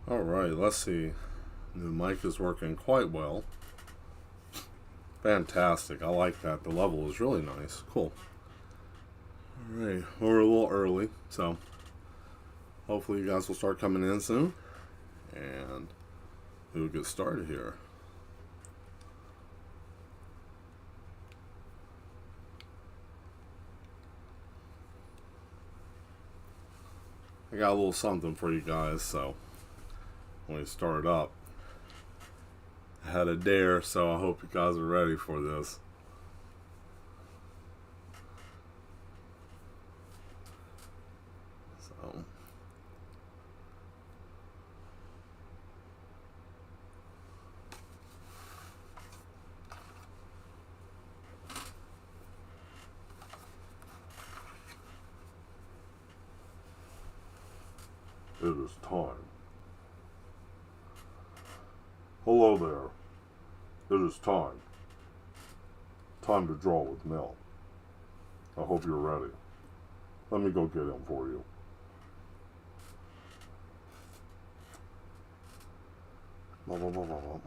Alright, let's see. The mic is working quite well. Fantastic. I like that. The level is really nice. Cool. Alright, we're a little early, so hopefully you guys will start coming in soon. And we'll get started here. I got a little something for you guys, so when we start up, I had a dare, so I hope you guys are ready for this. So, it is time. Hello there. It is time. Time to draw with Mel. I hope you're ready. Let me go get him for you. Blah, blah, blah, blah, blah.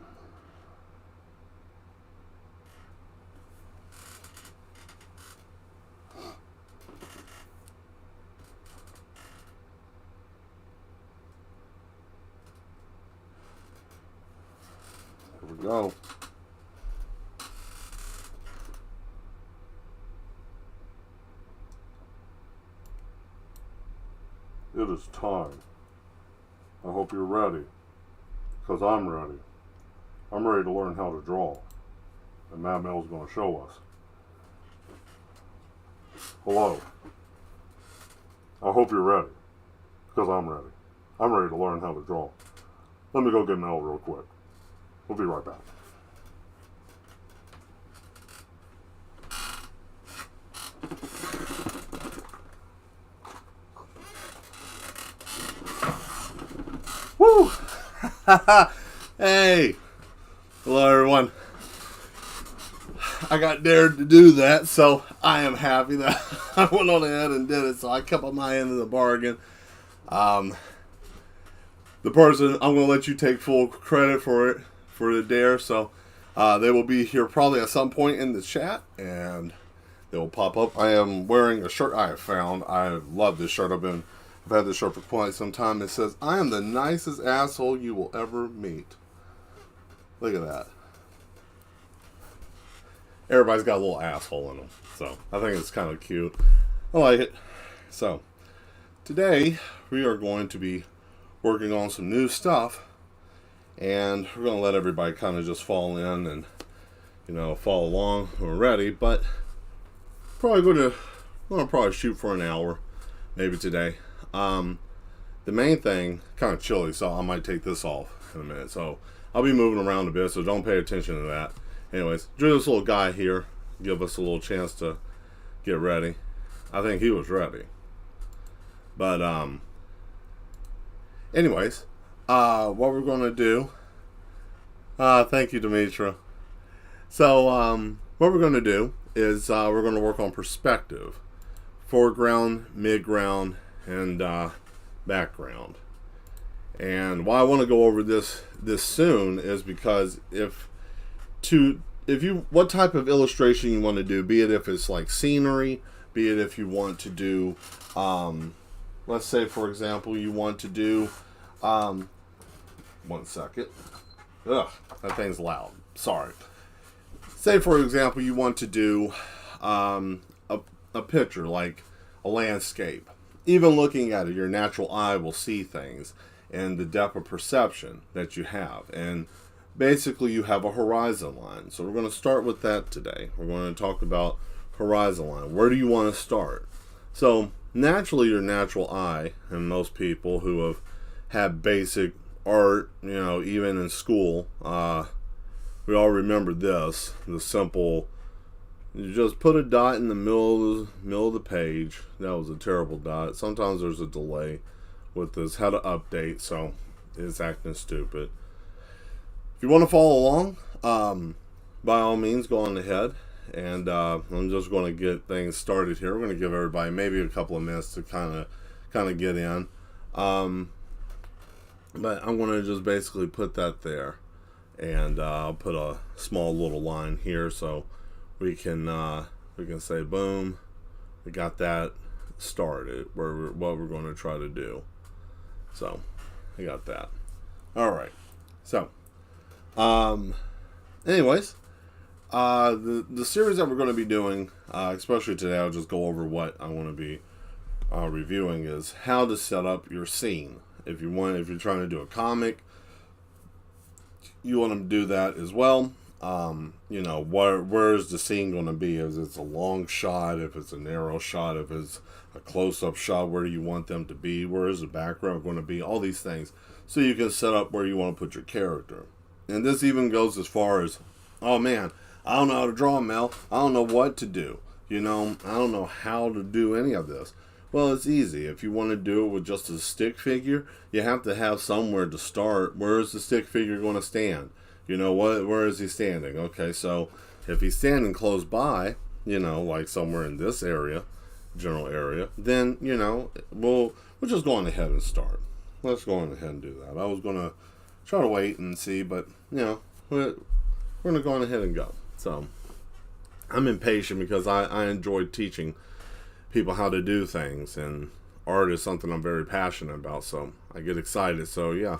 Here we go. It is time. I hope you're ready, because I'm ready. I'm ready to learn how to draw, and Mad Mel's going to show us. Hello. I hope you're ready, because I'm ready. I'm ready to learn how to draw. Let me go get Mel real quick. We'll be right back. Woo! Hey! Hello, everyone. I got dared to do that, so I am happy that I went on ahead and did it. So I kept on my end of the bargain. The person, I'm going to let you take full credit for it, for the dare. So they will be here probably at some point in the chat, and they will pop up. I am wearing a shirt I have found. I love this shirt. I've had this shirt for quite some time. It says, "I am the nicest asshole you will ever meet." Look at that. Everybody's got a little asshole in them. So I think it's kind of cute. I like it. So today we are going to be working on some new stuff. And we're going to let everybody kind of just fall in and, follow along when we're ready. But probably going to shoot for an hour, maybe today. The main thing, kind of chilly, so I might take this off in a minute. So I'll be moving around a bit, so don't pay attention to that. Anyways, drew this little guy here, give us a little chance to get ready. I think he was ready. But, anyways, what we're going to do, thank you, Demetra. So, what we're going to do is we're going to work on perspective, foreground, midground, and background. And why I want to go over this soon is because what type of illustration you want to do, be it if it's like scenery, be it if you want to do, let's say for example you want to do, 1 second. Ugh, that thing's loud. Sorry. Say for example you want to do a picture like a landscape. Even looking at it, your natural eye will see things and the depth of perception that you have. And basically you have a horizon line. So we're going to start with that today. We're going to talk about horizon line. Where do you want to start? So naturally your natural eye, and most people who have had basic art, even in school, we all remember this, the simple, you just put a dot in the middle of the page. That was a terrible dot. Sometimes there's a delay with this, how to update, so it's acting stupid. If you want to follow along, by all means, go on ahead. And I'm just going to get things started here. We're going to give everybody maybe a couple of minutes to kind of get in. But I'm going to just basically put that there, and I'll put a small little line here so we can say boom, we got that started what we're going to try to do. So I got that. All right. So anyways, the series that we're going to be doing, especially today, I'll just go over what I want to be reviewing, is how to set up your scene. If you're trying to do a comic, you want to do that as well. Where is the scene going to be? If it's a long shot, if it's a narrow shot, if it's a close-up shot, where do you want them to be? Where is the background going to be? All these things, so you can set up where you want to put your character. And this even goes as far as, oh man, I don't know how to draw, Mel. I don't know what to do. I don't know how to do any of this. Well, it's easy. If you want to do it with just a stick figure, you have to have somewhere to start. Where is the stick figure going to stand? Where is he standing? Okay, so if he's standing close by, like somewhere in this area, general area, then, we're just going ahead and start. Let's go on ahead and do that. I was going to try to wait and see, but, we're going to go on ahead and go. So I'm impatient because I enjoy teaching people how to do things, and art is something I'm very passionate about, so I get excited. So yeah,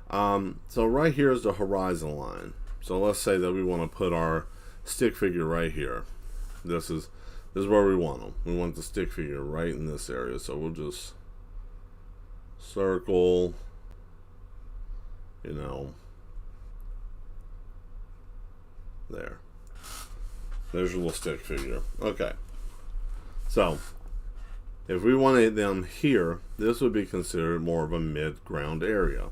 so right here is the horizon line. So let's say that we want to put our stick figure right here. This is where we want them. We want the stick figure right in this area, so we'll just circle, there. There's your little stick figure. Okay. So, if we wanted them here, this would be considered more of a mid-ground area,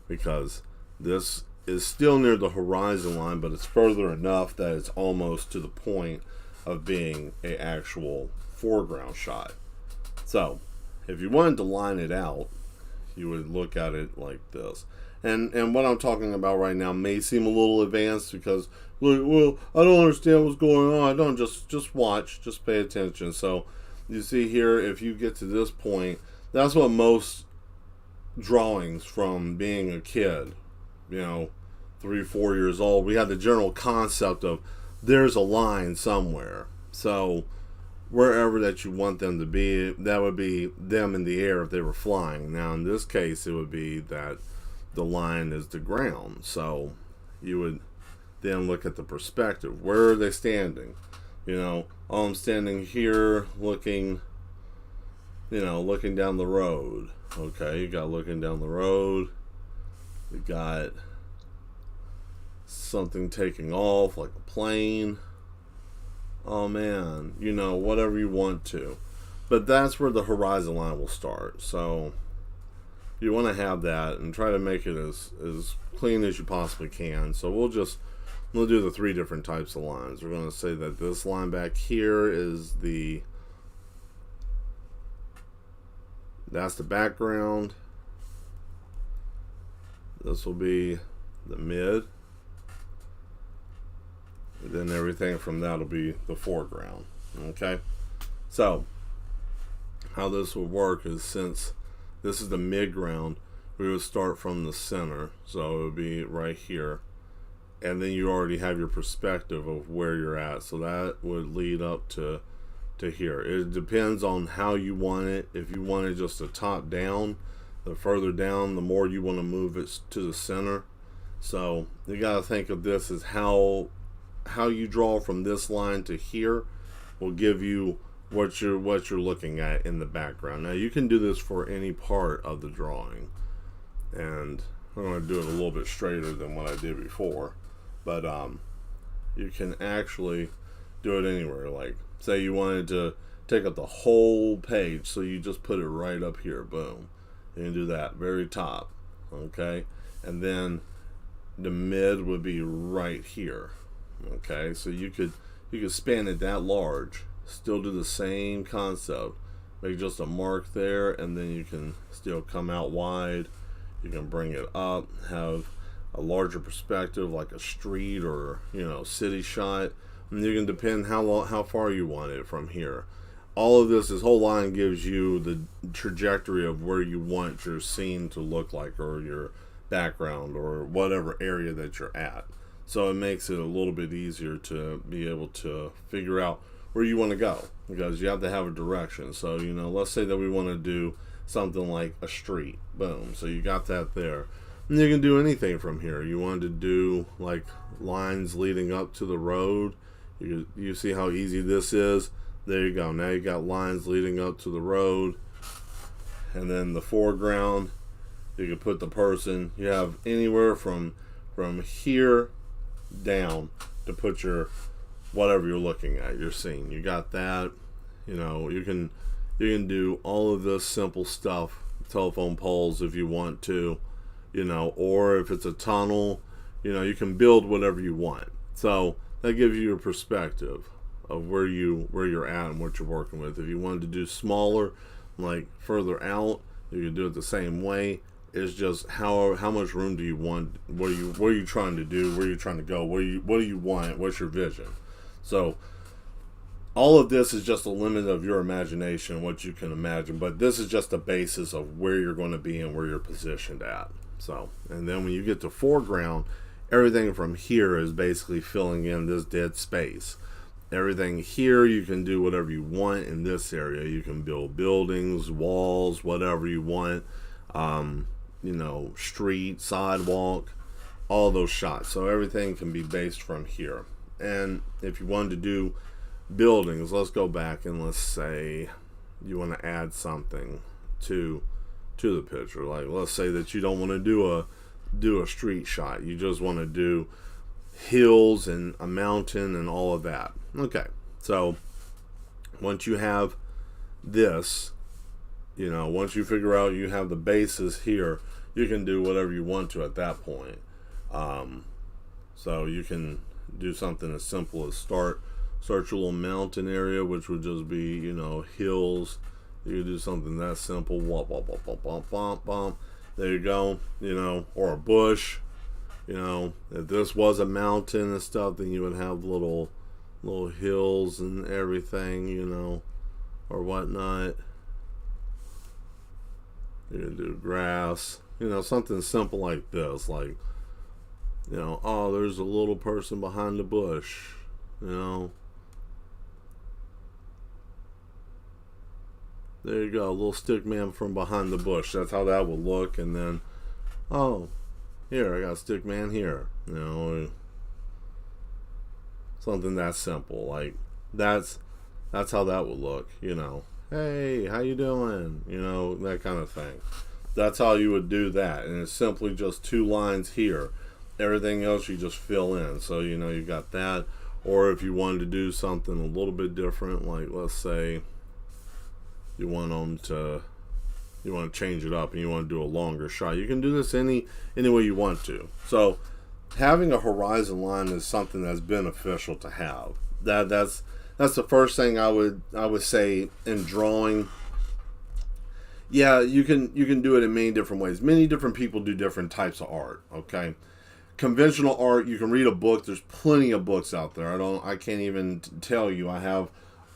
because this is still near the horizon line, but it's further enough that it's almost to the point of being an actual foreground shot. So, if you wanted to line it out, you would look at it like this. And what I'm talking about right now may seem a little advanced because, well, I don't understand what's going on. I don't, just watch, just pay attention. So you see here, if you get to this point, that's what most drawings from being a kid, 3, 4 years old, we had the general concept of there's a line somewhere. So wherever that you want them to be, that would be them in the air if they were flying. Now in this case, it would be that the line is the ground. So you would then look at the perspective. Where are they standing? I'm standing here looking down the road. Okay, you got looking down the road. You got something taking off like a plane. Oh man, whatever you want to. But that's where the horizon line will start. So you want to have that and try to make it as clean as you possibly can. So we'll do the 3 different types of lines. We're going to say that this line back here is that's the background. This will be the mid. And then everything from that will be the foreground. Okay? So, how this will work is, since this is the mid-ground, we would start from the center. So it would be right here. And then you already have your perspective of where you're at. So that would lead up to here. It depends on how you want it. If you want it just a top down, the further down, the more you want to move it to the center. So you got to think of this as how you draw from this line to here will give you what you're looking at in the background. Now you can do this for any part of the drawing, and I'm going to do it a little bit straighter than what I did before, but you can actually do it anywhere. Like, say you wanted to take up the whole page, so you just put it right up here, boom. You can do that, very top, okay? And then the mid would be right here, okay? So you could span it that large, still do the same concept, make just a mark there, and then you can still come out wide. You can bring it up, have a larger perspective, like a street or city shot. And you can depend how far you want it from here. all of this whole line gives you the trajectory of where you want your scene to look like, or your background, or whatever area that you're at. So it makes it a little bit easier to be able to figure out where you want to go, because you have to have a direction. So, let's say that we want to do something like a street. Boom. So you got that there. And you can do anything from here. You want to do like lines leading up to the road. You see how easy this is? There you go. Now you got lines leading up to the road. And then the foreground, you can put the person. You have anywhere from here down to put your whatever you're looking at, your scene. You got that. You can do all of this simple stuff, telephone poles if you want to, or if it's a tunnel, you can build whatever you want. So that gives you a perspective of where you're at and what you're working with. If you wanted to do smaller, like further out, you can do it the same way. It's just how much room do you want? What are you trying to do? Where are you trying to go? What do you want? What's your vision? So all of this is just a limit of your imagination, what you can imagine. But this is just the basis of where you're going to be and where you're positioned at. So, and then when you get to foreground, everything from here is basically filling in this dead space. Everything here, you can do whatever you want in this area. You can build buildings, walls, whatever you want. Street, sidewalk, all those shots. So everything can be based from here. And if you wanted to do buildings, let's go back and let's say you want to add something to the picture. Like, let's say that you don't want to do a street shot. You just want to do hills and a mountain and all of that. Okay, so once you have this, once you figure out you have the basis here, you can do whatever you want to at that point. So you can do something as simple as start your little mountain area, which would just be, hills. You can do something that simple. Womp, womp, womp, womp, womp, womp, womp. There you go. Or a bush. If this was a mountain and stuff, then you would have little hills and everything, or whatnot. You can do grass, something simple like this, like, oh, there's a little person behind the bush, There you go, a little stick man from behind the bush. That's how that would look. And then, oh, here, I got a stick man here. Something that simple. Like, that's how that would look, Hey, how you doing? That kind of thing. That's how you would do that. And it's simply just two lines here. Everything else you just fill in. So, you got that. Or if you wanted to do something a little bit different, like, let's say you want to change it up and you want to do a longer shot, you can do this any way you want to. So having a horizon line is something that's beneficial to have. That's the first thing I would say in drawing. Yeah, you can do it in many different ways. Many different people do different types of art. Okay, conventional art, you can read a book. There's plenty of books out there. I can't even tell you. I have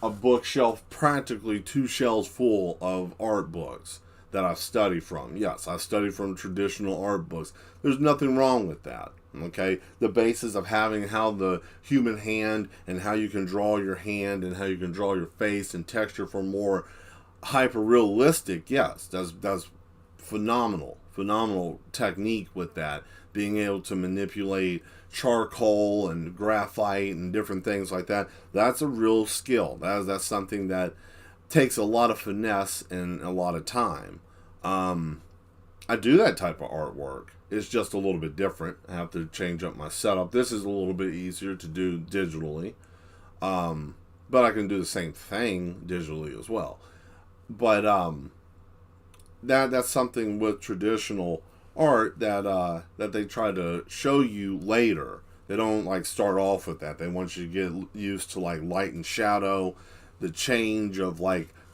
a bookshelf, practically 2 shelves full of art books that I study from. Yes, I study from traditional art books. There's nothing wrong with that. Okay, the basis of having how the human hand and how you can draw your hand and how you can draw your face and texture for more hyper realistic. Yes, that's phenomenal technique with that. Being able to manipulate charcoal and graphite and different things like that. That's a real skill. That's something that takes a lot of finesse and a lot of time. I do that type of artwork. It's just a little bit different. I have to change up my setup. This is a little bit easier to do digitally. But I can do the same thing digitally as well. But that's something with traditional art that they try to show you later. They don't start off with that. They want you to get used to light and shadow, the change of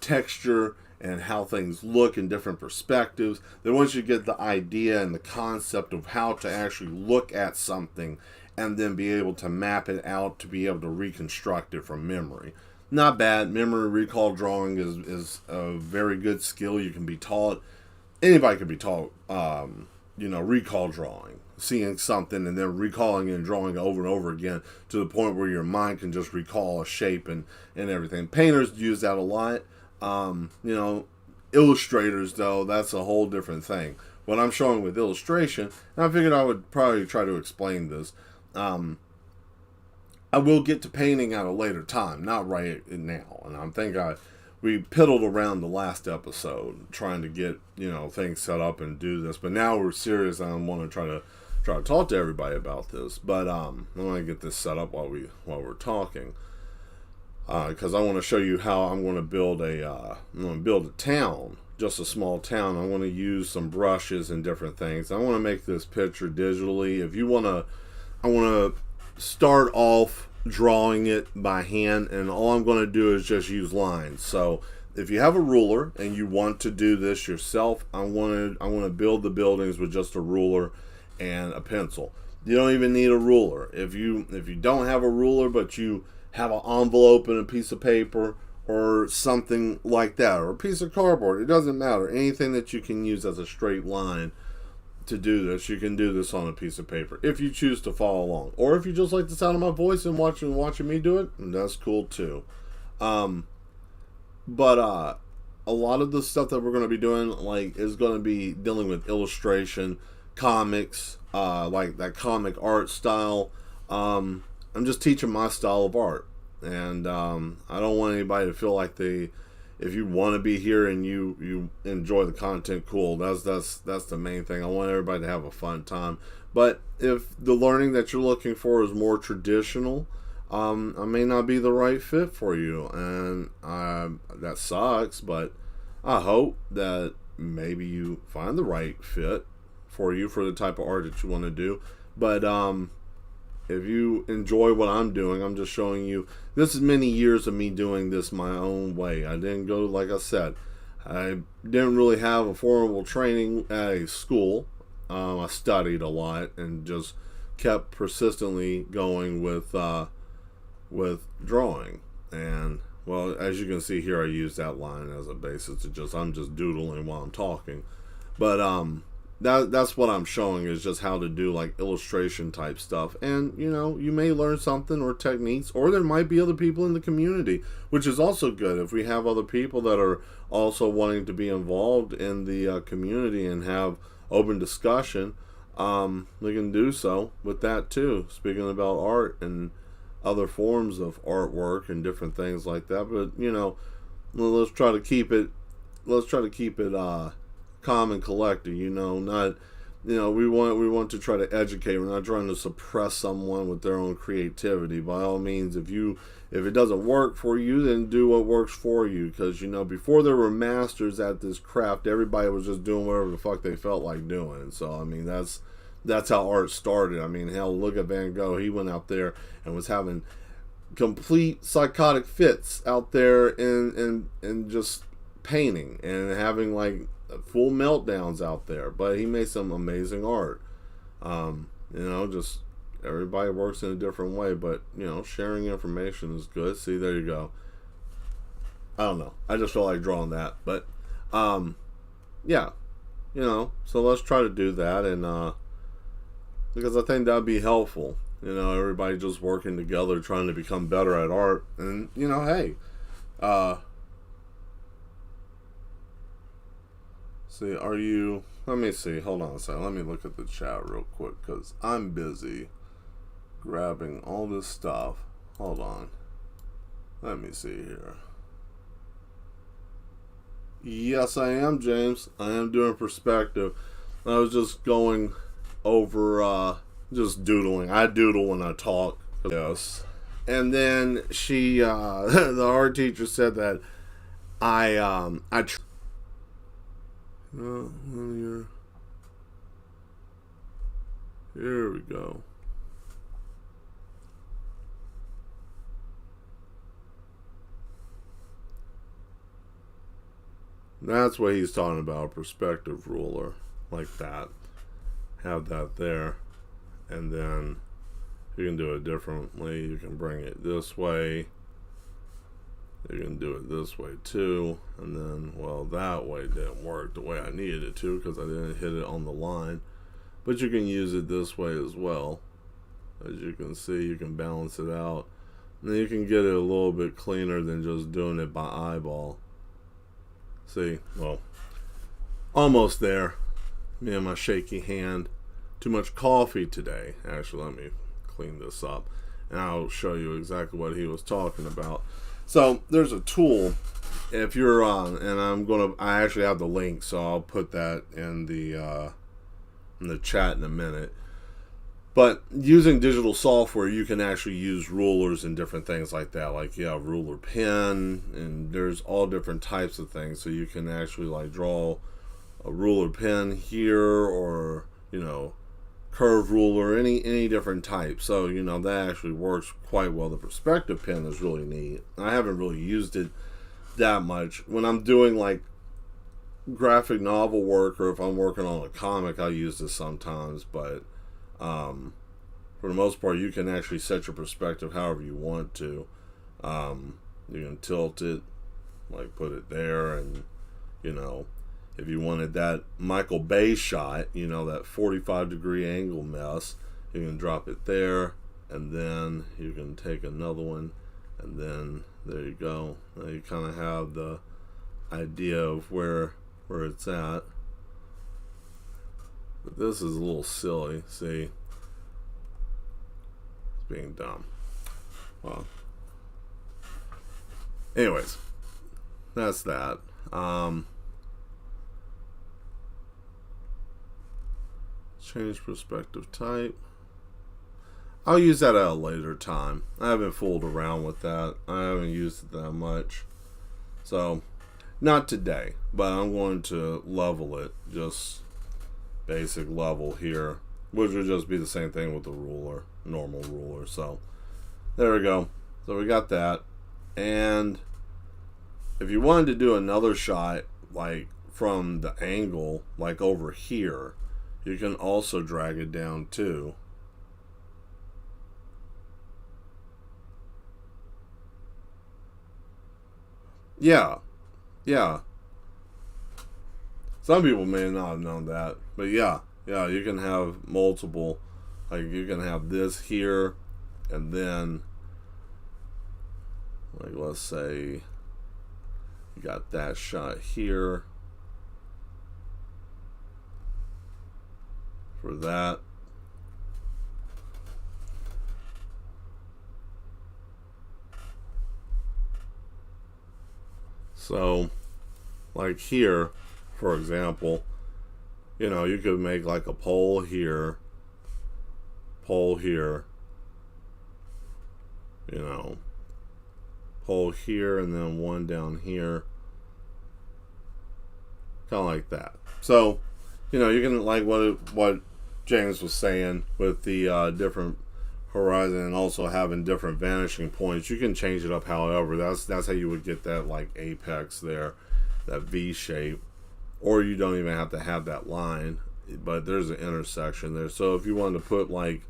texture and how things look in different perspectives. They want you to get the idea and the concept of how to actually look at something and then be able to map it out to be able to reconstruct it from memory. not bad. Memory recall drawing is a very good skill. You can be taught. Anybody can be taught, recall drawing. Seeing something and then recalling and drawing over and over again to the point where your mind can just recall a shape and everything. Painters use that a lot. Illustrators, though, that's a whole different thing. What I'm showing with illustration, and I figured I would probably try to explain this. I will get to painting at a later time, not right now. And I'm thinking we piddled around the last episode trying to get things set up and do this, but now we're serious. And I want to try to talk to everybody about this. But I want to get this set up while we're talking, because I want to show you how I'm going to build a town, just a small town. I want to use some brushes and different things. I want to make this picture digitally. I want to start off drawing it by hand, and all I'm going to do is just use lines. So if you have a ruler and you want to do this yourself, I want to build the buildings with just a ruler and a pencil. You don't even need a ruler. If you don't have a ruler, but you have an envelope and a piece of paper or something like that, or a piece of cardboard, it doesn't matter. Anything that you can use as a straight line to do this, you can do this on a piece of paper if you choose to follow along. Or if you just like the sound of my voice and watching me do it, that's cool too. But a lot of the stuff that we're going to be doing is going to be dealing with illustration, comics, like that comic art style. I'm just teaching my style of art, and I don't want anybody to feel like if you want to be here and you enjoy the content, cool. That's the main thing. I want everybody to have a fun time. But if the learning that you're looking for is more traditional, I may not be the right fit for you, and that sucks. But I hope that maybe you find the right fit for you for the type of art that you want to do. But if you enjoy what I'm doing, I'm just showing you, this is many years of me doing this my own way. I didn't go, like I said, I didn't really have a formal training at a school. I studied a lot and just kept persistently going with drawing. And, well, as you can see here, I use that line as a basis. I'm just doodling while I'm talking. But that's what I'm showing, is just how to do illustration type stuff. And you may learn something or techniques, or there might be other people in the community, which is also good. If we have other people that are also wanting to be involved in the community and have open discussion, we can do so with that too, speaking about art and other forms of artwork and different things like that. But let's try to keep it calm and collected, not, we want to try to educate. We're not trying to suppress someone with their own creativity. By all means, if it doesn't work for you, then do what works for you. Because, before there were masters at this craft, everybody was just doing whatever the fuck they felt like doing. So, that's how art started. Hell, look at Van Gogh. He went out there and was having complete psychotic fits out there and just painting and having full meltdowns out there, but he made some amazing art. Just everybody works in a different way, but sharing information is good. See, there you go. I don't know, I just feel like drawing that, but yeah, so let's try to do that, and because I think that'd be helpful. Everybody just working together, trying to become better at art, and hey, see, let me see, hold on a second, let me look at the chat real quick, because I'm busy grabbing all this stuff. Hold on, let me see here. Yes, I am, James. I am doing perspective. I was just going over, just doodling. I doodle when I talk. Yes. And then the art teacher said that here we go. That's what he's talking about, a perspective ruler, like that. Have that there, and then you can do it differently. You can bring it this way, You can do it this way too, and then, well, that way didn't work the way I needed it to because I didn't hit it on the line. But you can use it this way as well. As you can see, you can balance it out. And then you can get it a little bit cleaner than just doing it by eyeball. See, well, almost there. Me and my shaky hand. Too much coffee today. Actually, let me clean this up, and I'll show you exactly what he was talking about. So there's a tool. If you're on, and I actually have the link, so I'll put that in the chat in a minute. But using digital software, you can actually use rulers and different things like that. Like you have ruler pen, and there's all different types of things. So you can actually like draw a ruler pen here, or curve ruler, any different type. So that actually works quite well. The perspective pen is really neat. I haven't really used it that much. When I'm doing like graphic novel work, or if I'm working on a comic, I use this sometimes. But for the most part, you can actually set your perspective however you want to. You can tilt it, like put it there, and if you wanted that Michael Bay shot, that 45-degree angle mess, you can drop it there, and then you can take another one, and then there you go. Now you kind of have the idea of where it's at. But this is a little silly. See? It's being dumb. Well. Anyways. That's that. Change perspective type. I'll use that at a later time. I haven't fooled around with that. I haven't used it that much. So, not today. But I'm going to level it. Just basic level here. Which would just be the same thing with the ruler. Normal ruler. So, there we go. So we got that. And if you wanted to do another shot, like from the angle, like over here, you can also drag it down too. Yeah. Some people may not have known that. But yeah, you can have multiple. Like you can have this here, and then, like let's say, you got that shot here. For that. So, like here, for example, you could make like a pole here, pole here, pole here, and then one down here. Kind of like that. So, you can, like what James was saying with the different horizon, and also having different vanishing points. You can change it up however. That's how you would get that like apex there, that V shape. Or you don't even have to have that line, but there's an intersection there. So if you wanted to put like,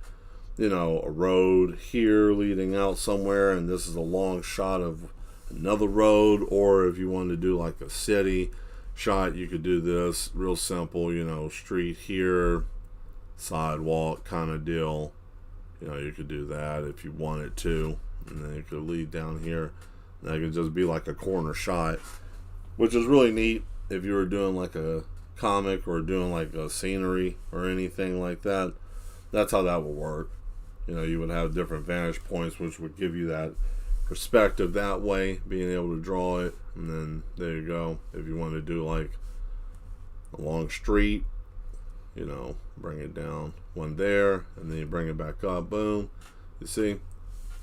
a road here leading out somewhere, and this is a long shot of another road, or if you wanted to do like a city shot, you could do this real simple, street here, sidewalk kind of deal. You could do that if you wanted to, and then you could lead down here. That could just be like a corner shot, which is really neat if you were doing like a comic or doing like a scenery or anything like that. That's how that would work. You would have different vantage points, which would give you that perspective that way, being able to draw it. And then there you go. If you want to do like a long street, bring it down one there, and then you bring it back up, boom, you see,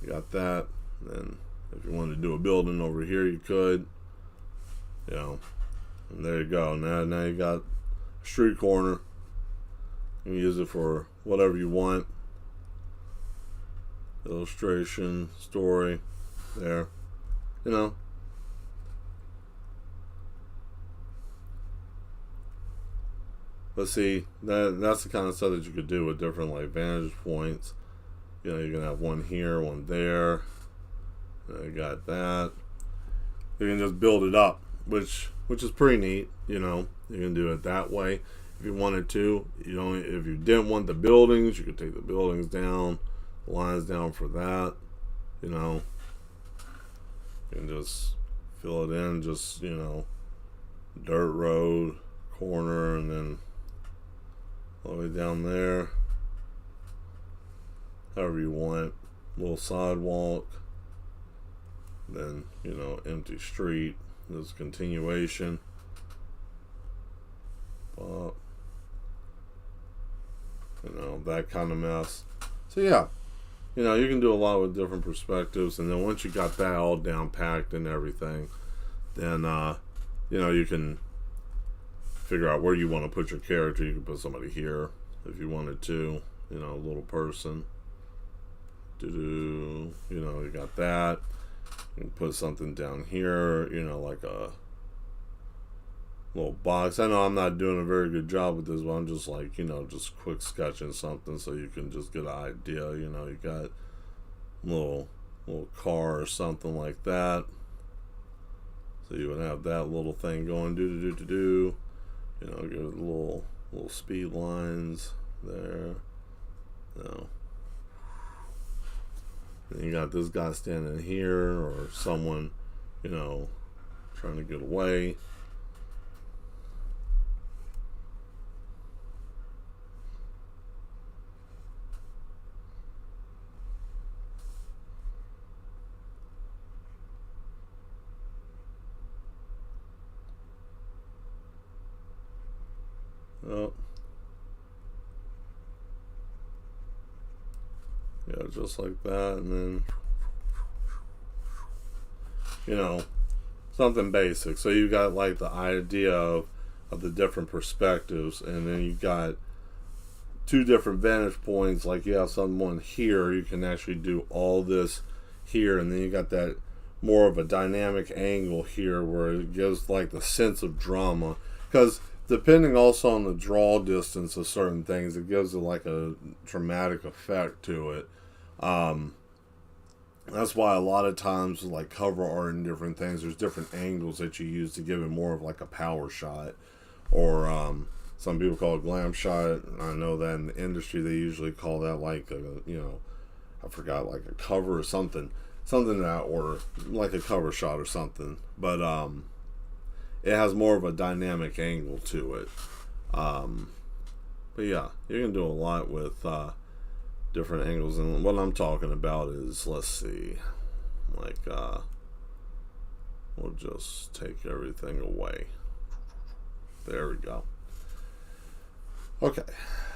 you got that. And then if you wanted to do a building over here, you could, and there you go. Now you got a street corner. You can use it for whatever you want. Illustration, story, there, But see, that's the kind of stuff that you could do with different like vantage points. You can have one here, one there. You got that. you can just build it up, which is pretty neat. You can do it that way if you wanted to. If you didn't want the buildings, you could take the buildings down, the lines down for that. You can just fill it in, just dirt road, corner, and then all the way down there. However you want, little sidewalk, then empty street. There's continuation. But, that kind of mess. So yeah, you can do a lot with different perspectives, and then once you got that all down packed and everything, then you can figure out where you want to put your character. You can put somebody here if you wanted to, a little person. You got that. You can put something down here, like a little box. I know I'm not doing a very good job with this, but I'm just like, just quick sketching something so you can just get an idea. You got a little car or something like that. So you would have that little thing going, do. Give it little speed lines there. And you got this guy standing here, or someone, trying to get away. Oh. Yeah, just like that, and then something basic. So you got like the idea of the different perspectives, and then you got two different vantage points. Like you have someone here, you can actually do all this here, and then you got that more of a dynamic angle here where it gives like the sense of drama, because depending also on the draw distance of certain things, it gives it like a dramatic effect to it. That's why a lot of times with like cover art and different things, there's different angles that you use to give it more of like a power shot, or some people call it glam shot. I know that in the industry they usually call that like I forgot, like a cover or something in that order, like a cover shot or something. But it has more of a dynamic angle to it. But yeah, you can do a lot with different angles, and what I'm talking about is, let's see, like we'll just take everything away. There we go. Okay,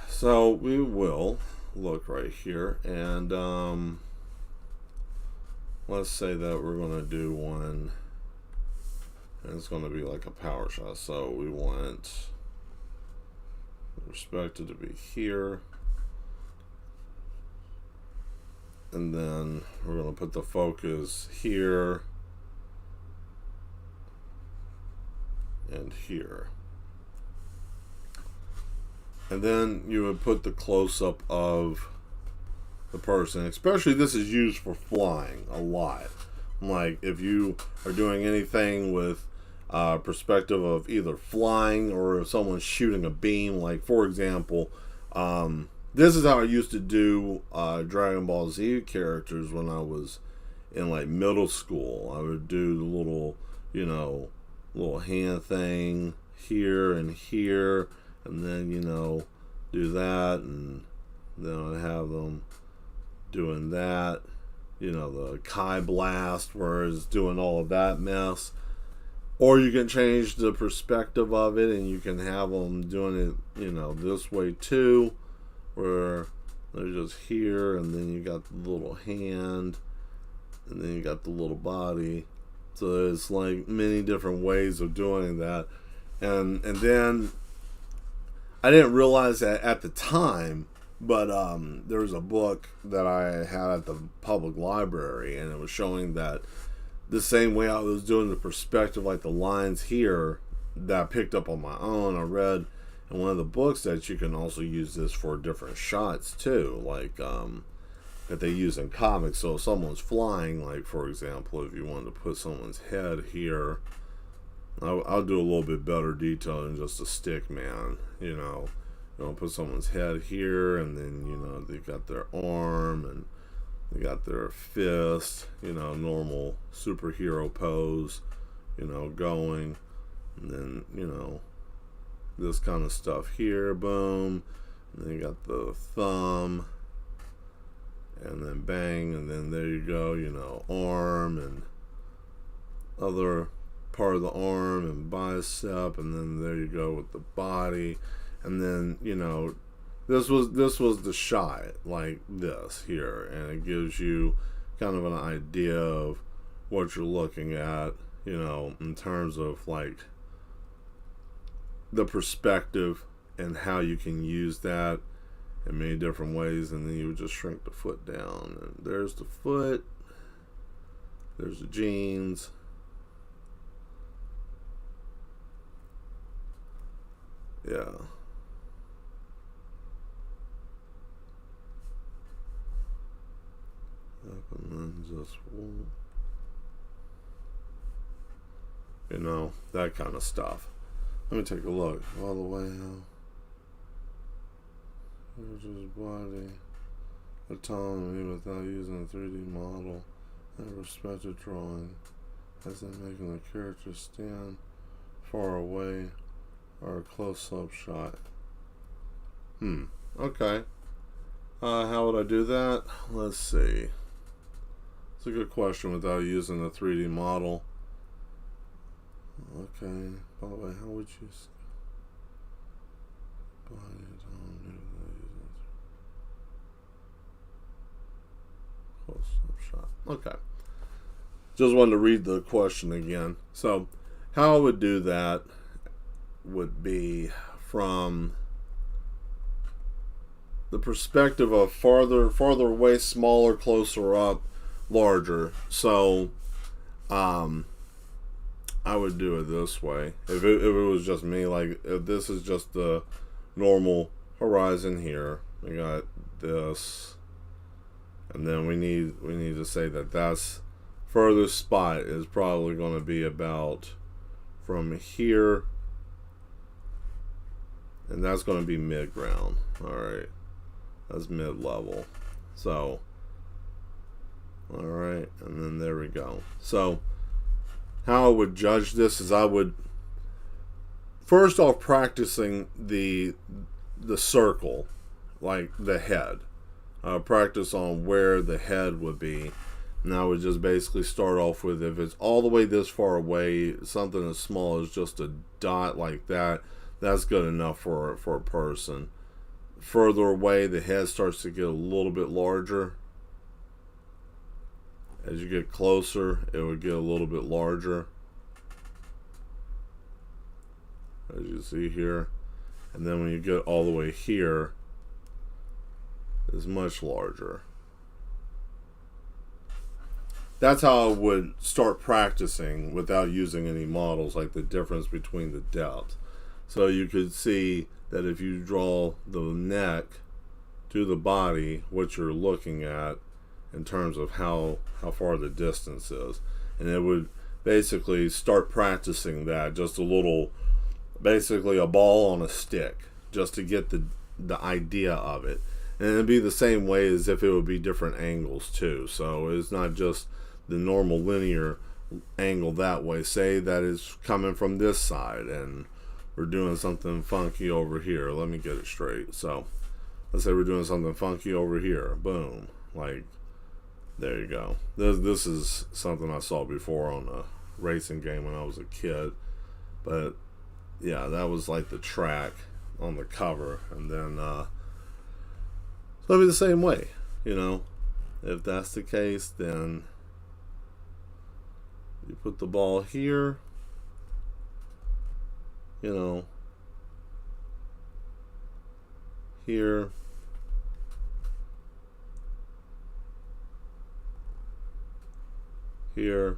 so we will look right here, and let's say that we're going to do one, and it's going to be like a power shot. So we want the perspective to be here, and then we're going to put the focus here and here. And then you would put the close-up of the person. Especially this is used for flying a lot. Like if you are doing anything with perspective of either flying or if someone's shooting a beam. Like for example, this is how I used to do Dragon Ball Z characters when I was in like middle school. I would do the little, little hand thing here and here, and then, do that, and then I'd have them doing that, the Kai Blast, where it's doing all of that mess. Or you can change the perspective of it, and you can have them doing it, this way too, where they're just here, and then you got the little hand, and then you got the little body. So it's like many different ways of doing that. And then I didn't realize that at the time, but there was a book that I had at the public library, and it was showing that the same way I was doing the perspective, like the lines here, that I picked up on my own. I read in one of the books that you can also use this for different shots too. Like that they use in comics. So if someone's flying, like for example, if you wanted to put someone's head here, I'll do a little bit better detail than just a stick man. You know, put someone's head here, and then they got their arm and they got their fist. Normal superhero pose. Going, and then this kind of stuff here. Boom. And then you got the thumb, and then bang, and then there you go, arm, and other part of the arm, and bicep, and then there you go with the body, and then, this was the shot, like this here, and it gives you kind of an idea of what you're looking at, in terms of, like, the perspective and how you can use that in many different ways. And then you would just shrink the foot down, and there's the foot, there's the jeans, yeah, and then just that kind of stuff. Let me take a look all the way out. Here's his body, autonomy without using a 3D model, and perspective drawing, as in making the character stand far away or a close-up shot. Okay. How would I do that? Let's see. It's a good question without using a 3D model. Okay. By the way, how would you body autonomy without using a close-up shot? Okay. Just wanted to read the question again. So, how I would do that would be from the perspective of farther away, smaller, closer up, larger. So, I would do it this way. If it was just me, like if this is just the normal horizon here, we got this, and then we need to say that's furthest spot is probably going to be about from here, and that's going to be mid-ground. All right, that's mid-level. So, all right, and then there we go. So, how I would judge this is I would first off practicing the circle, like the head. Practice on where the head would be. And I would just basically start off with, if it's all the way this far away, something as small as just a dot like that, that's good enough for a person. Further away, the head starts to get a little bit larger. As you get closer, it would get a little bit larger, as you see here. And then when you get all the way here, it's much larger. That's how I would start practicing without using any models, like the difference between the depth. So you could see that if you draw the neck to the body, what you're looking at in terms of how far the distance is. And it would basically start practicing that, just a little, basically a ball on a stick, just to get the idea of it. And it'd be the same way as if it would be different angles too. So it's not just the normal linear angle that way. Say that it's coming from this side and we're doing something funky over here. Let me get it straight. So let's say we're doing something funky over here. Boom. Like, there you go. This is something I saw before on a racing game when I was a kid. But yeah, that was like the track on the cover. And then so it'll be the same way, If that's the case, then you put the ball here, here, here.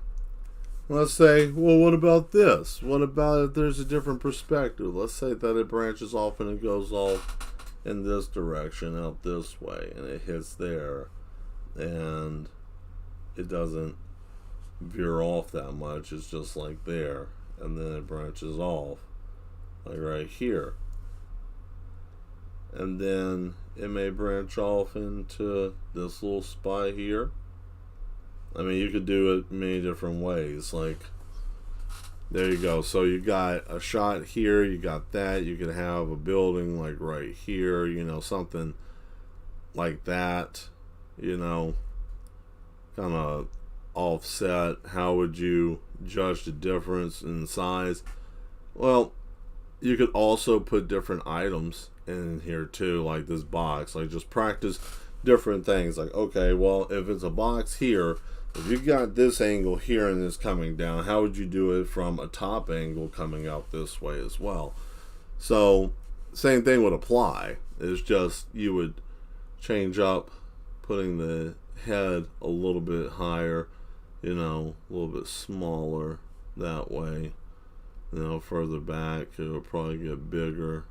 Let's say, well, what about this? What about if there's a different perspective? Let's say that it branches off and it goes off in this direction, out this way, and it hits there. and it doesn't veer off that much. It's just like there, and then it branches off like right here, and then it may branch off into this little spot here. I mean, you could do it many different ways. Like, there you go. So you got a shot here, you got that. You could have a building like right here, something like that, kind of offset. How would you judge the difference in size? Well, you could also put different items in here too, like this box. Like, just practice different things. Like, okay, well, if it's a box here, if you got this angle here and it's coming down, how would you do it from a top angle coming out this way as well? So same thing would apply. It's just you would change up putting the head a little bit higher, a little bit smaller that way. Further back it will probably get bigger,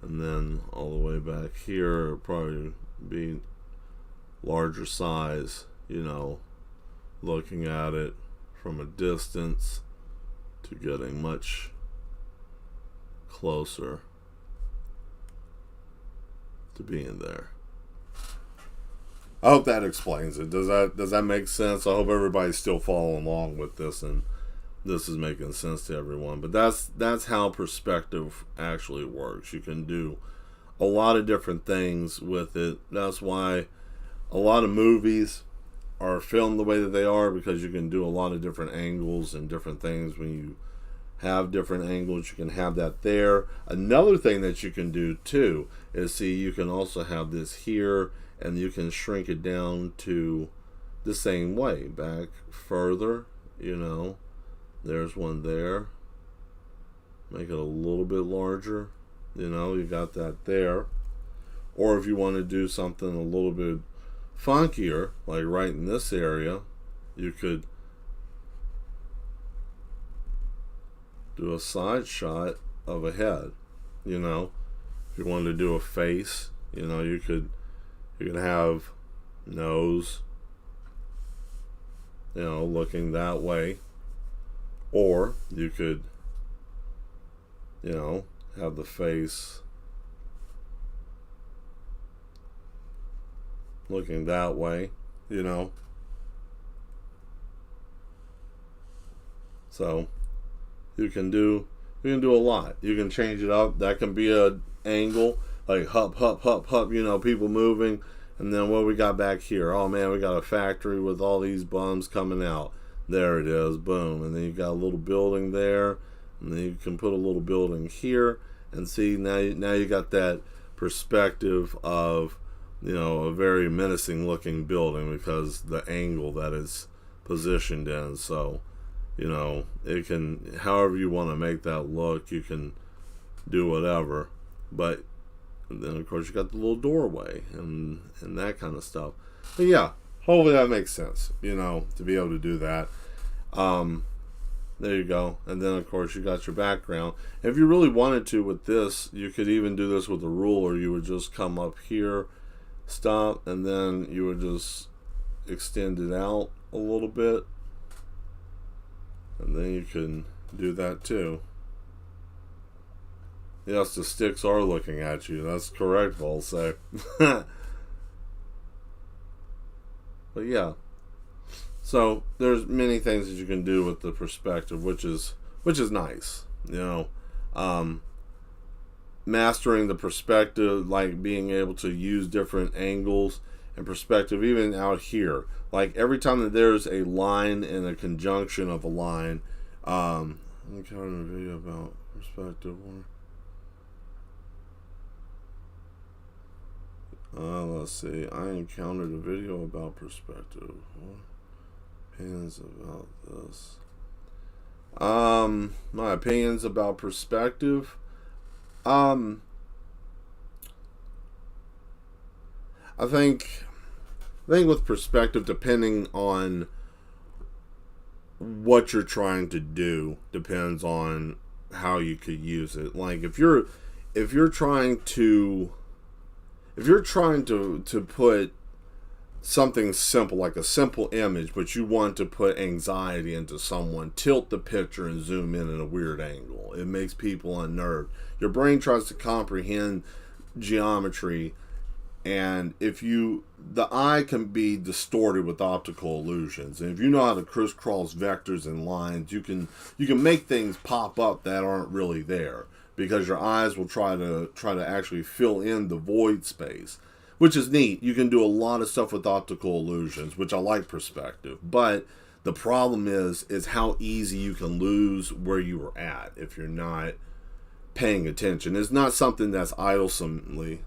and then all the way back here it'll probably be larger size, looking at it from a distance to getting much closer to being there. I hope that explains it. Does that make sense? I hope everybody's still following along with this and this is making sense to everyone. But that's how perspective actually works. You can do a lot of different things with it. That's why a lot of movies are filmed the way that they are, because you can do a lot of different angles and different things. When you have different angles, you can have that there. Another thing that you can do too is, see, you can also have this here, and you can shrink it down to the same way, back further, there's one there, make it a little bit larger, you got that there. Or if you want to do something a little bit funkier, like right in this area, you could do a side shot of a head. If you wanted to do a face, you could have nose, looking that way, or you could have the face looking that way, so you can do a lot. You can change it up. That can be a angle, like hup, people moving. And then what we got back here? Oh man, we got a factory with all these bums coming out. There it is, boom. And then you got a little building there, and then you can put a little building here, and see, now you got that perspective of a very menacing looking building, because the angle that it's positioned in. So it can, however you want to make that look, you can do whatever. But then of course you got the little doorway and that kind of stuff. But yeah, hopefully that makes sense, to be able to do that. There you go. And then of course you got your background. If you really wanted to with this, you could even do this with a ruler. You would just come up here, stop, and then you would just extend it out a little bit, and then you can do that too. Yes, the sticks are looking at you. That's correct, Volsec. But yeah, so there's many things that you can do with the perspective, which is nice. Mastering the perspective, like being able to use different angles and perspective, even out here. Like every time that there's a line and a conjunction of a line, I'm counting a video about perspective. Let's see. I encountered a video about perspective. What opinions about this? My opinions about perspective. I think with perspective, depending on what you're trying to do, depends on how you could use it. Like if you're trying to put something simple, like a simple image, but you want to put anxiety into someone, tilt the picture and zoom in at a weird angle. It makes people unnerved. Your brain tries to comprehend geometry, and the eye can be distorted with optical illusions. And if you know how to crisscross vectors and lines, you can make things pop up that aren't really there, because your eyes will try to actually fill in the void space, which is neat. You can do a lot of stuff with optical illusions, which I like perspective. But the problem is how easy you can lose where you were at if you're not paying attention. It's not something that's idlesomely.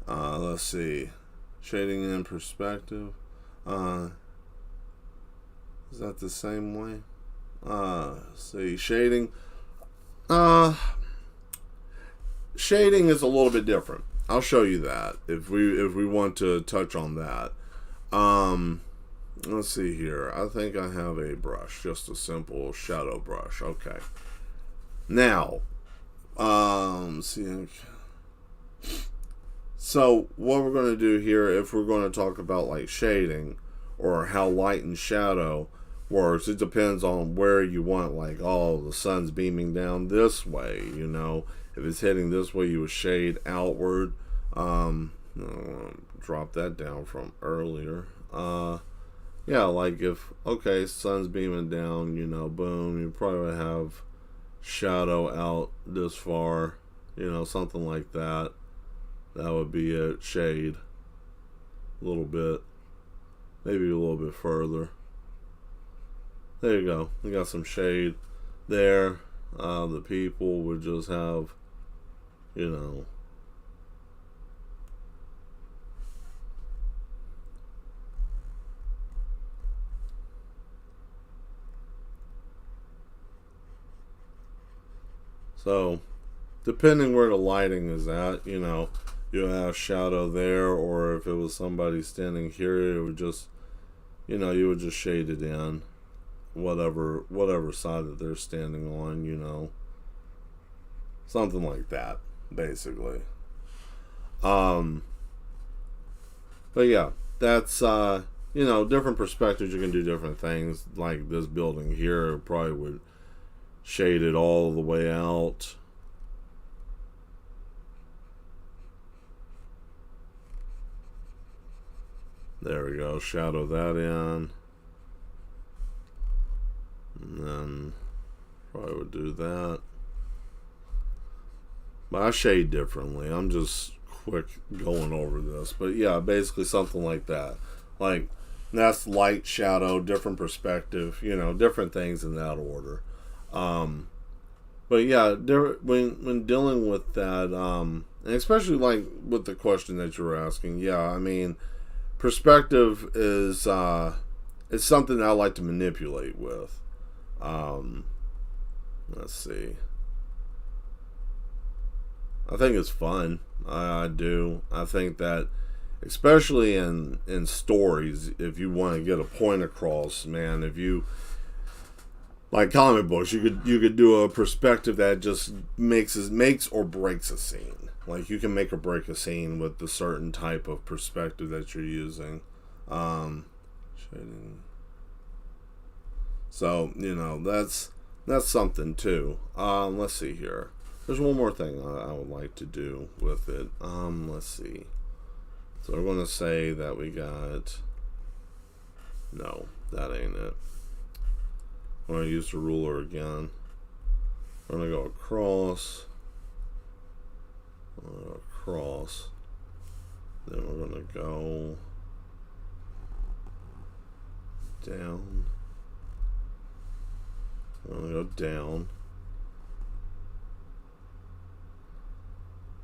Let's see, shading in perspective. Is that the same way? Let's see, shading. Shading is a little bit different. I'll show you that if we want to touch on that. Let's see here. I think I have a brush, just a simple shadow brush. Okay. Now, see. So what we're going to do here, if we're going to talk about like shading or how light and shadow works, it depends on where you want. Like, oh, the sun's beaming down this way, you know. If it's hitting this way, you would shade outward. Drop that down from earlier. Yeah, like if, okay, sun's beaming down, you know, boom, you probably have shadow out this far, you know, something like that. That would be it. Shade a little bit, maybe a little bit further. There you go. We got some shade there. The people would just have, you know, so depending where the lighting is at, you know, you'll have shadow there, or if it was somebody standing here, it would just, you know, you would just shade it in, whatever side that they're standing on, you know, something like that, basically. But yeah, that's you know, different perspectives. You can do different things. Like this building here, probably would shade it all the way out. There we go. Shadow that in. And then probably would do that. But I shade differently. I'm just quick going over this. But yeah, basically something like that. Like, that's light, shadow, different perspective, you know, different things in that order. But yeah, when dealing with that, and especially like with the question that you were asking, yeah, I mean, perspective is it's something that I like to manipulate with. Let's see. I think it's fun. I do. I think that, especially in stories, if you want to get a point across, man, if you like comic books, you could do a perspective that just makes or breaks a scene. Like, you can make or break a scene with the certain type of perspective that you're using. Shading. So, you know, that's something too. Let's see here. There's one more thing I would like to do with it. Let's see. So we're going to say that we got... No, that ain't it. I'm going to use the ruler again. We're going to go across. Across. Then we're going to go down. We're going to go down.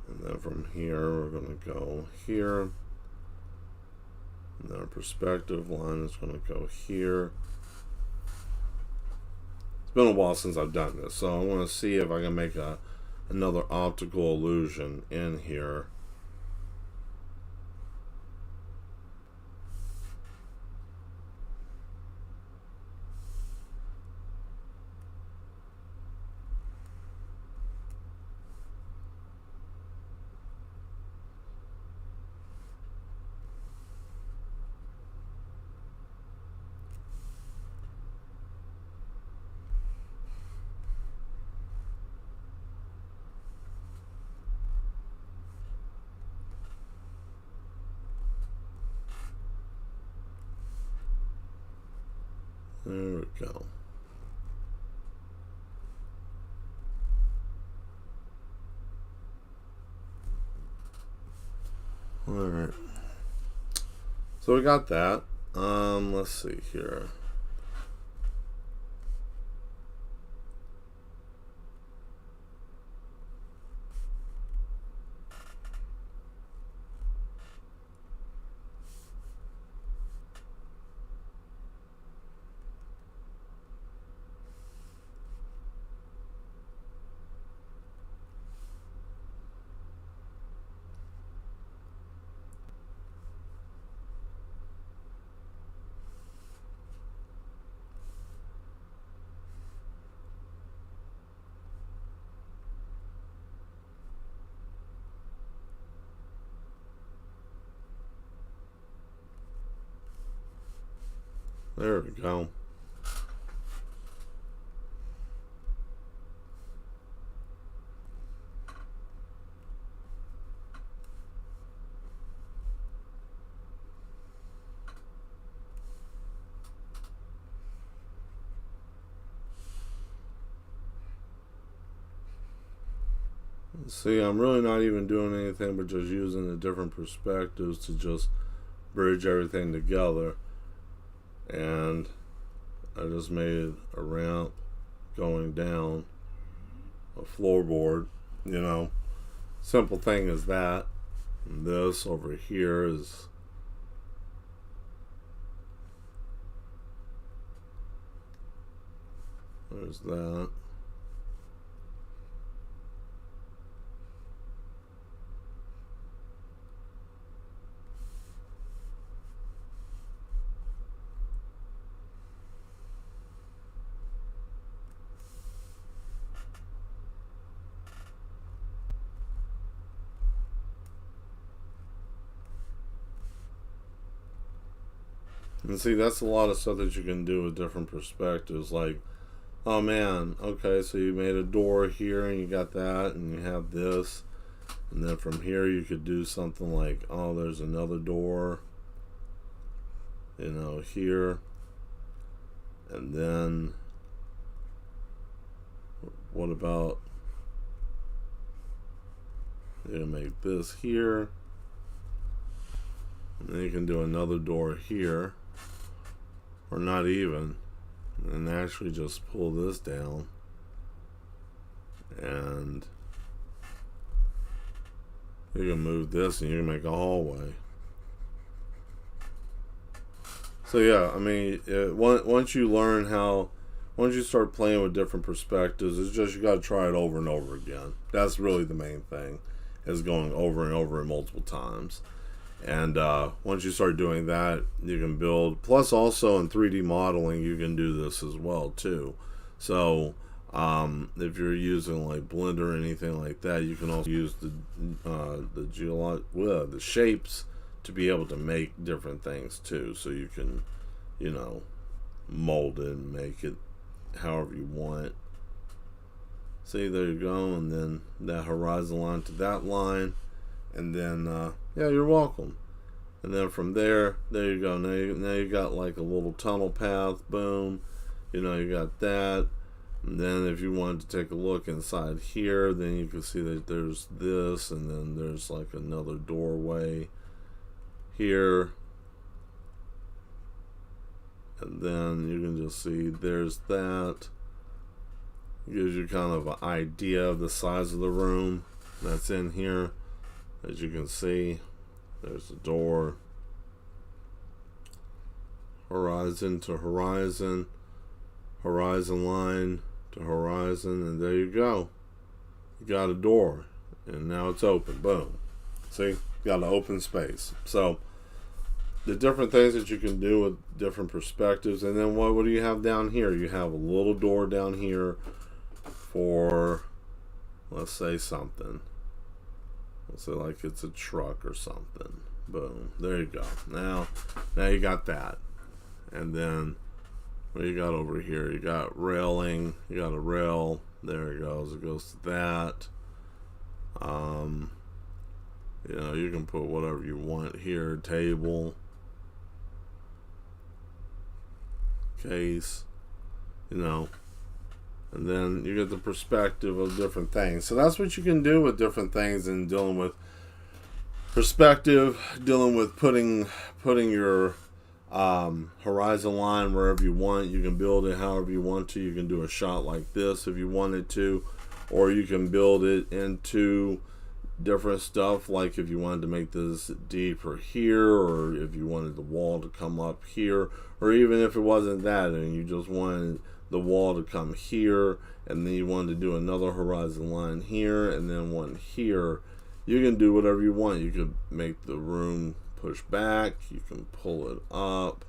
And then from here, we're going to go here. And then our perspective line is going to go here. It's been a while since I've done this, so I want to see if I can make another optical illusion in here. There we go. Alright. So we got that. Let's see here. There we go. See, I'm really not even doing anything but just using the different perspectives to just bridge everything together. And I just made a ramp going down a floorboard, you know. Simple thing as that. And this over here is there's that. And see, that's a lot of stuff that you can do with different perspectives. Like, oh man, okay, so you made a door here and you got that and you have this. And then from here you could do something like, oh, there's another door, you know, here. And then what about, you make this here. And then you can do another door here. Or not even, and actually just pull this down and you can move this and you can make a hallway. So yeah, I mean, once you learn how, once you start playing with different perspectives, it's just you got to try it over and over again. That's really the main thing, is going over and over multiple times. And once you start doing that, you can build. Plus, also in 3D modeling, you can do this as well too. So, if you're using like Blender or anything like that, you can also use the shapes to be able to make different things too. So you can, you know, mold it and make it however you want. See, there you go, and then that horizon line to that line. And then, yeah, you're welcome. And then from there you go. Now you got like a little tunnel path. Boom. You know, you got that. And then if you wanted to take a look inside here, then you can see that there's this. And then there's like another doorway here. And then you can just see there's that. It gives you kind of an idea of the size of the room that's in here. As you can see, there's the door, horizon to horizon, horizon line to horizon, and there you go. You got a door, and now it's open. Boom. See, you got an open space. So the different things that you can do with different perspectives. And then what do you have down here? You have a little door down here for, let's say, something. Let's say like it's a truck or something. Boom. There you go. Now you got that. And then what you got over here? You got railing. You got a rail. There it goes. It goes to that. You know, you can put whatever you want here. Table. case, you know. And then you get the perspective of different things. So that's what you can do with different things in dealing with perspective, dealing with putting your horizon line wherever you want. You can build it however you want to. You can do a shot like this if you wanted to, or you can build it into different stuff, like if you wanted to make this deeper here, or if you wanted the wall to come up here, or even if it wasn't that and you just wanted the wall to come here, and then you wanted to do another horizon line here and then one here. You can do whatever you want. You can make the room push back, you can pull it up,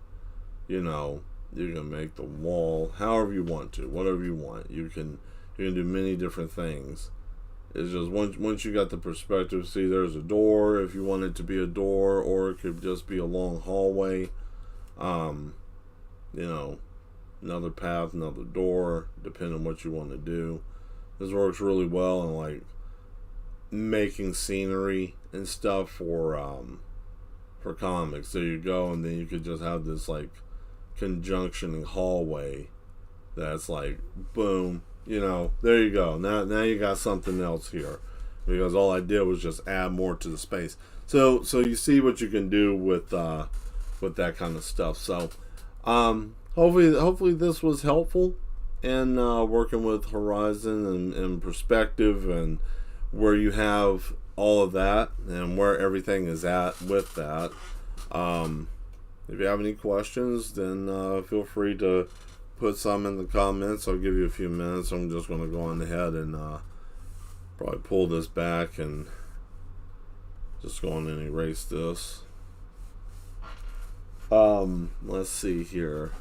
you know, you can make the wall however you want to, whatever you want. You can do many different things. It's just once you got the perspective, see, there's a door if you want it to be a door, or it could just be a long hallway. You know, another path, another door, depending on what you want to do. This works really well in like making scenery and stuff for comics. There you go, and then you could just have this like conjunctioning hallway that's like boom, you know, there you go. Now you got something else here, because all I did was just add more to the space. So you see what you can do with that kind of stuff. So hopefully this was helpful in working with horizon and perspective, and where you have all of that and where everything is at with that. If you have any questions, then feel free to put some in the comments. I'll give you a few minutes. I'm just going to go on ahead and probably pull this back and just go on and erase this. Let's see here.